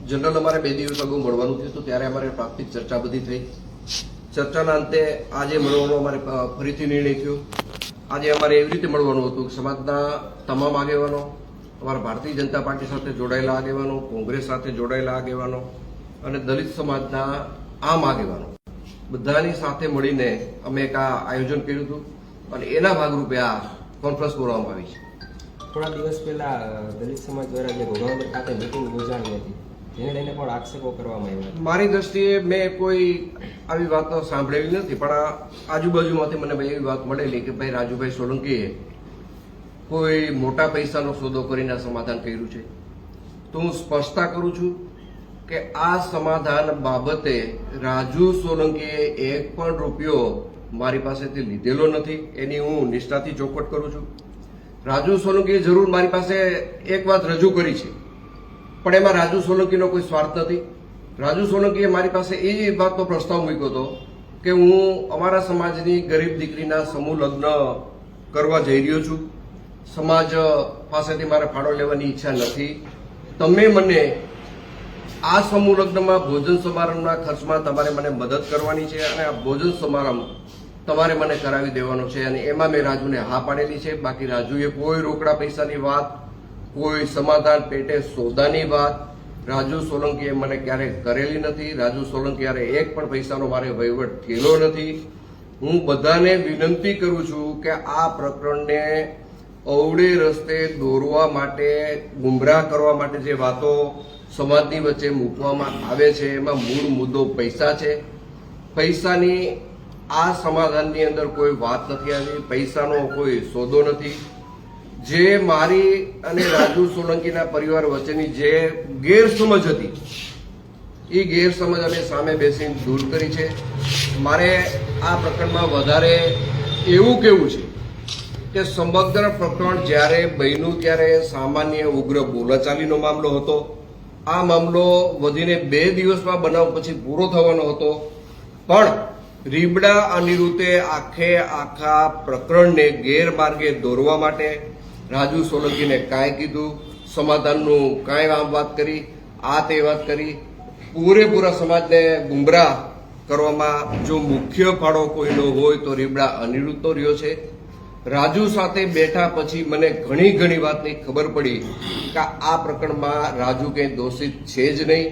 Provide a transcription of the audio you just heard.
General અમારે 2 દિવસ અગાઉ મળવાનું થયું હતું, ત્યારે અમારે પ્રાથમિક ચર્ચા બધી થઈ. ચર્ચાના અંતે આજે મળવાનો અમારે ફરીથી નિર્ણય થયો. આજે અમારે એવી રીતે મળવાનું હતું કે સમાજના તમામ આગેવાનો, અમારા ભારતીય જનતા પાર્ટી સાથે જોડાયેલા આગેવાનો, કોંગ્રેસ સાથે જોડાયેલા આગેવાનો અને દલિત સમાજના આમ આગેવાનો બધાની સાથે મળીને અમે એક આ આયોજન કર્યું હતું અને એના ભાગરૂપે આ કોન્ફરન્સ બોલાવવામાં આવી છે. થોડા દિવસ પહેલા દલિત સમાજ દ્વારા જે ઘોઘાવદર ખાતે મિટિંગ યોજાણી હતી, જેને લઈને પણ આક્ષેપો કરવામાં આવ્યા. મારી દ્રષ્ટિએ મેં કોઈ આવી વાતો સાંભળેલી નથી, પણ આજુબાજુમાંથી મને એવી વાત મળેલી કે ભાઈ રાજુભાઈ સોલંકીએ કોઈ મોટા પૈસાનો સોદો કરીને સમાધાન કર્યું છે. તો હું સ્પષ્ટતા કરું છું કે આ સમાધાન બાબતે રાજુ સોલંકીએ 1 પણ રૂપિયો મારી પાસેથી લીધેલો નથી. એની હું નિષ્ઠાથી ચોખવટ કરું છું. રાજુ સોલંકીએ જરૂર મારી પાસે એક વાત રજૂ કરી છે, પણ એમાં રાજુ સોલંકીનો કોઈ સ્વાર્થ નથી. રાજુ સોલંકીએ મારી પાસે એ વાતનો પ્રસ્તાવ મૂક્યો હતો કે હું અમારા સમાજની ગરીબ દીકરીના સમૂહ લગ્ન કરવા જઈ રહ્યો છું. સમાજ પાસેથી મારે ફાળો લેવાની ઈચ્છા નથી. તમે મને આ સમૂહ લગ્નમાં ભોજન સમારંભના ખર્ચમાં તમારે મને મદદ કરવાની છે અને આ ભોજન સમારંભ તમારે મને કરાવી દેવાનો છે. અને એમાં મેં રાજુને હા પાડેલી છે. બાકી રાજુએ કોઈ રોકડા પૈસાની વાત, કોઈ સમાધાન પેટે સોદાની વાત રાજુ સોલંકીએ મને ક્યારેય કરેલી નથી. રાજુ સોલંકી 1 પણ પૈસાનો મારે વહીવટ થયેલો નથી. હું બધાને વિનંતી કરું છું કે આ પ્રકરણને અવળે રસ્તે દોરવા માટે, ગુમરાહ કરવા માટે જે વાતો સમાજની વચ્ચે મૂકવામાં આવે છે, એમાં મૂળ મુદ્દો પૈસા છે. પૈસાની આ સમાધાનની અંદર કોઈ વાત નથી આવી. પૈસાનો કોઈ સોદો નથી. જે મારી અને રાજુ સોલંકીના પરિવાર વચ્ચેની જે ગેરસમજ હતી, એ ગેરસમજ અમે સામે બેસીને દૂર કરી છે. મારે આ પ્રકરણમાં વધારે એવું કહેવું છે કે સમગ્ર પ્રકરણ જ્યારે બન્યું ત્યારે સામાન્ય ઉગ્ર બોલાચાલીનો મામલો હતો. આ મામલો વધીને 2 દિવસમાં બનાવ પછી પૂરો થવાનો હતો, પણ રીબડા અનિરુદ્ધે આખા પ્રકરણને ગેરમાર્ગે દોરવા માટે રાજુ સોલંકીને કાંઈ કીધું, સમાધાનનું કાંઈ વાત કરી, આ તે વાત કરી, પૂરેપૂરા સમાજને ગુમરાહ કરવામાં જો મુખ્ય ફાળો કોઈનો હોય તો રીબડા અનિરુદ્ધનો રહ્યો છે. રાજુ સાથે બેઠા પછી મને ઘણી વાતની ખબર પડી કે આ પ્રકરણમાં રાજુ કંઈ દોષિત છે જ નહીં.